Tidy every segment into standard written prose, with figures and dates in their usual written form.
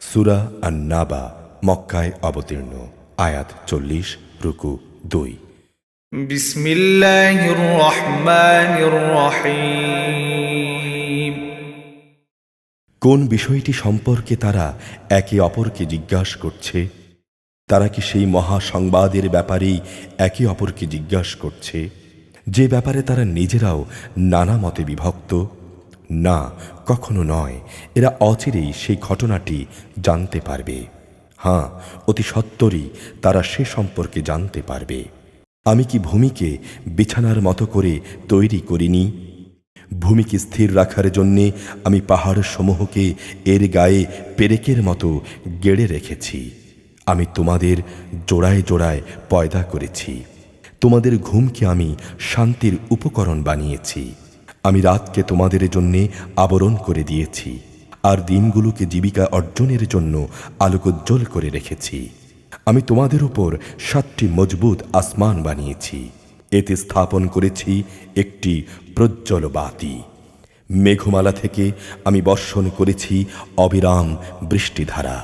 সূরা আন-নাবা মক্কায় অবতীর্ণ। আয়াত 40 রুকু 2। বিসমিল্লাহির রহমানির রহিম। কোন বিষয়টি সম্পর্কে তারা একে অপরকে জিজ্ঞাসা করছে? তারা কি সেই মহা সংবাদের ব্যাপারেই একে অপরকে জিজ্ঞাসা করছে, যে ব্যাপারে তারা নিজেরাও নানা মতে বিভক্ত? না, কখনো নয়। এরা অচিরেই সেই ঘটনাটি জানতে পারবে। হ্যাঁ, অতি সত্বরই তারা সে সম্পর্কে জানতে পারবে। আমি কি ভূমিকে বিছানার মতো করে তৈরি করিনি? ভূমিকে স্থির রাখার জন্যে আমি পাহাড় সমূহকে এর গায়ে পেরেকের মতো গেড়ে রেখেছি। আমি তোমাদের জোড়ায় জোড়ায় পয়দা করেছি। তোমাদের ঘুমকে আমি শান্তির উপকরণ বানিয়েছি। আমি রাতকে তোমাদের জন্যে আবরণ করে দিয়েছি, আর দিনগুলোকে জীবিকা অর্জনের জন্য আলোকোজ্জ্বল করে রেখেছি। আমি তোমাদের উপর 7টি মজবুত আসমান বানিয়েছি। এতে স্থাপন করেছি একটি প্রজ্জ্বল বাতি। মেঘমালা থেকে আমি বর্ষণ করেছি অবিরাম বৃষ্টিধারা,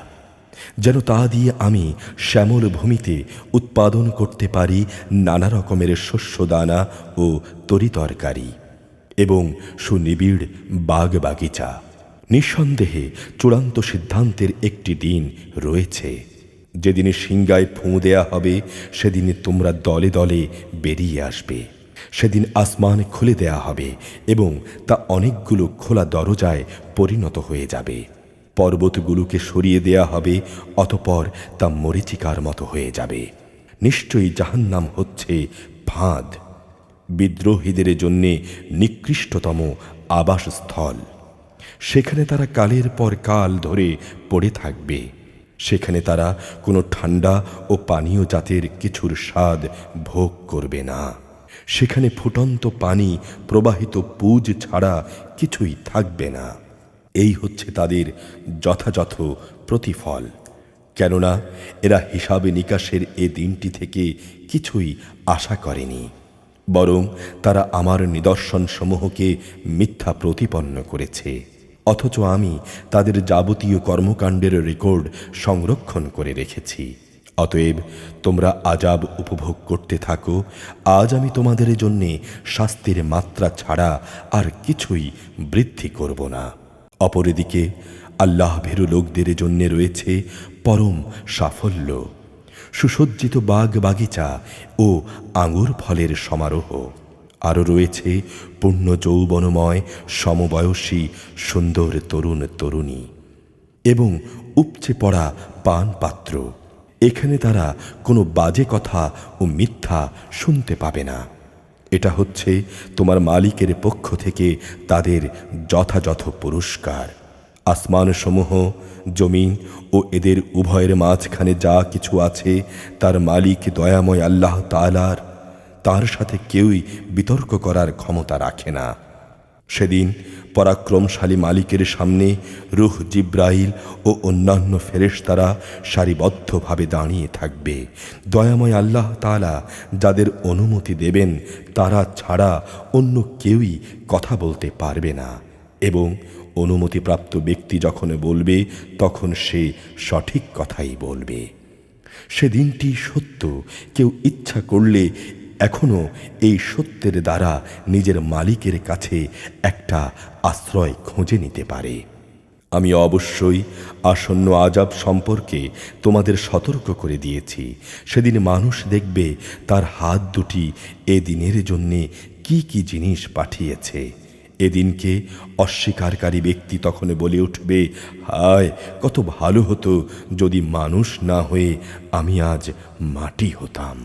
যেন তা দিয়ে আমি শ্যামল ভূমিতে উৎপাদন করতে পারি নানা রকমের শস্যদানা ও তরিতরকারি এবং সুনিবিড় বাগ বাগিচা। নিঃসন্দেহে চূড়ান্ত সিদ্ধান্তের একটি দিন রয়েছে, যেদিনে সিংগায় ফুঁ দেয়া হবে। সেদিনে তোমরা দলে দলে বেরিয়ে আসবে। সেদিন আসমান খুলে দেয়া হবে এবং তা অনেকগুলো খোলা দরজায় পরিণত হয়ে যাবে। পর্বতগুলোকে সরিয়ে দেয়া হবে, অতঃপর তা মরীচিকার মতো হয়ে যাবে। নিশ্চয়ই জাহান্নাম হচ্ছে ফাঁদ, বিদ্রোহীদের জন্যে নিকৃষ্টতম আবাসস্থল। সেখানে তারা কালের পর কাল ধরে পড়ে থাকবে। সেখানে তারা কোনো ঠান্ডা ও পানীয় জাতের কিছুর স্বাদ ভোগ করবে না। সেখানে ফুটন্ত পানি প্রবাহিত পুজ ছাড়া কিছুই থাকবে না। এই হচ্ছে তাদের যথাযথ প্রতিফল। কেননা এরা হিসাবে নিকাশের এ দিনটি থেকে কিছুই আশা করেনি, বরং তারা আমার নিদর্শনসমূহকে মিথ্যা প্রতিপন্ন করেছে। অথচ আমি তাদের যাবতীয় কর্মকাণ্ডের রেকর্ড সংরক্ষণ করে রেখেছি। অতএব তোমরা আযাব উপভোগ করতে থাকো। আজ আমি তোমাদের জন্যে শাস্তির মাত্রা ছাড়া আর কিছুই বৃদ্ধি করব না। অপরদিকে আল্লাহ ভীরু লোকদের জন্য রয়েছে পরম সাফল্য, সুসজ্জিত বাগ বাগিচা ও আঙুর ফলের সমারোহ। আরও রয়েছে পূর্ণ যৌবনময় সমবয়সী সুন্দর তরুণ তরুণী এবং উপচে পড়া পান পাত্র। এখানে তারা কোনো বাজে কথা ও মিথ্যা শুনতে পাবে না। এটা হচ্ছে তোমার মালিকের পক্ষ থেকে তাদের যথাযথ পুরস্কার। আসমানসমূহ, জমিন ও এদের উভয়ের মাঝখানে যা কিছু আছে, তার মালিক দয়াময় আল্লাহ তাআলার। তার সাথে কেউই বিতর্ক করার ক্ষমতা রাখে না। সেদিন পরাক্রমশালী মালিকের সামনে রূহ জিব্রাইল ও অন্যান্য ফেরেশতারা সারিবদ্ধভাবে দাঁড়িয়ে থাকবে। দয়াময় আল্লাহ তাআলা যাদের অনুমতি দেবেন, তারা ছাড়া অন্য কেউই কথা বলতে পারবে না, এবং অনুমতিপ্রাপ্ত ব্যক্তি যখন বলবে, তখন সে সঠিক কথাই বলবে। সেদিনটি সত্য। কেউ ইচ্ছা করলে এখনো এই সত্যের দ্বারা নিজের মালিকের কাছে একটা আশ্রয় খুঁজে নিতে পারে। আমি অবশ্যই আসন্ন আযাব সম্পর্কে তোমাদের সতর্ক করে দিয়েছি। সেদিন মানুষ দেখবে তার হাত দুটি এ দিনের জন্যে কি কি জিনিস পাঠিয়েছে। এদিনকে অস্বীকারী ব্যক্তি তখন বলে উঠবে, হায়, কত ভালো হতো যদি মানুষ না হয়ে আমি আজ মাটি হতাম।